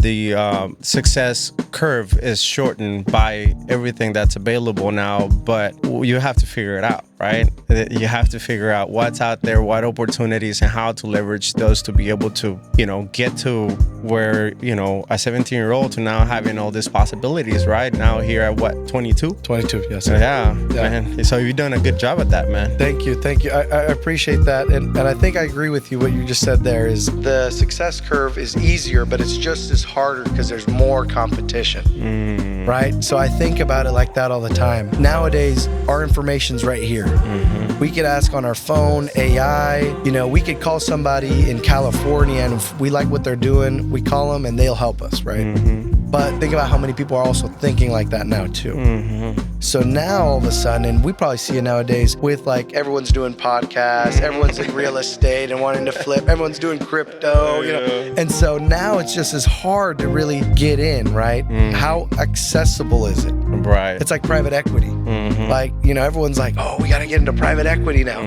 the success curve is shortened by everything that's available now, but you have to figure it out, right? You have to figure out what's out there, what opportunities, and how to leverage those to be able to, get to where, a 17-year-old to now having all these possibilities, right? Now here at what, 22? 22, yes. Yeah, man. So you've done a good job at that, man. Thank you. I appreciate that. And I think I agree with you. What you just said there is the success curve is easier, but it's just as harder because there's more competition, right? So I think about it like that all the time. Nowadays, our information's right here. We could ask on our phone, AI, we could call somebody in California, and if we like what they're doing, we call them and they'll help us, right? But think about how many people are also thinking like that now too. So now all of a sudden, and we probably see it nowadays with like everyone's doing podcasts, everyone's in real estate and wanting to flip, everyone's doing crypto, And so now it's just as hard to really get in, right? How accessible is it? Right. It's like private equity. Like, everyone's like, oh, we got to get into private equity now.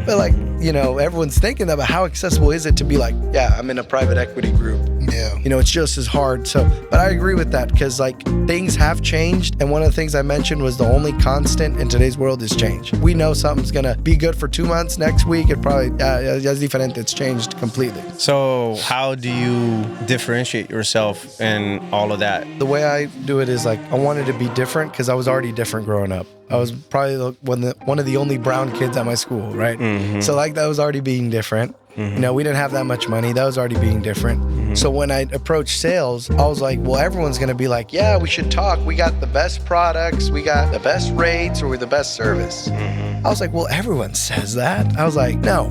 But like, everyone's thinking that, but how accessible is it to be like, yeah, I'm in a private equity group. Yeah. It's just as hard. So, but I agree with that because like things have changed. And one of the things I mentioned was the only constant in today's world is change. We know something's going to be good for 2 months. Next week, it probably es diferente. It's changed completely. So how do you differentiate yourself in all of that? The way I do it is like, I wanted to be different because I was already different growing up. I was probably one of the only brown kids at my school, right? So like that was already being different. We didn't have that much money. That was already being different. So when I approached sales, I was like, well, everyone's going to be like, yeah, we should talk. We got the best products. We got the best rates, or we're the best service. I was like, well, everyone says that. I was like, no,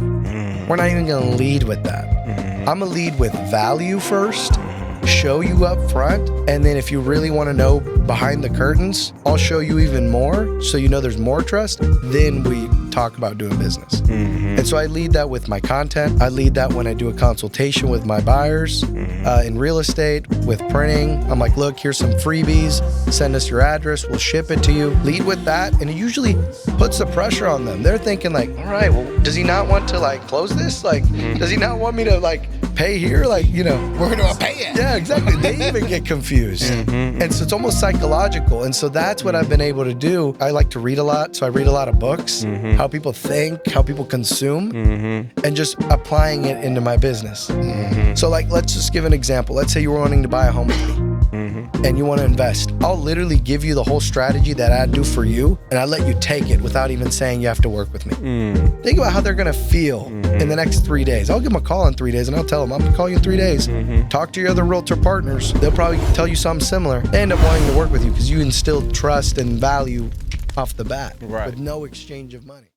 we're not even going to lead with that. I'm going to lead with value first, show you up front, and then if you really want to know behind the curtains, I'll show you even more so there's more trust. Then we talk about doing business. And so I lead that with my content. I lead that when I do a consultation with my buyers in real estate, with printing. I'm like, look, here's some freebies. Send us your address. We'll ship it to you. Lead with that. And it usually puts the pressure on them. They're thinking like, all right, well, does he not want to like close this? Like, does he not want me to like pay here? Like, where do I pay it? Yeah, exactly. They even get confused. And so it's almost psychological. And so that's what I've been able to do. I like to read a lot. So I read a lot of books, how people think, how people consume, and just applying it into my business. So like, let's just give an example. Let's say you were wanting to buy a home with me. And you want to invest. I'll literally give you the whole strategy that I do for you, and I let you take it without even saying you have to work with me. Think about how they're going to feel in the next 3 days. I'll give them a call in 3 days, and I'll tell them, I'm going to call you in 3 days. Talk to your other realtor partners. They'll probably tell you something similar. They end up wanting to work with you because you instilled trust and value off the bat with no exchange of money.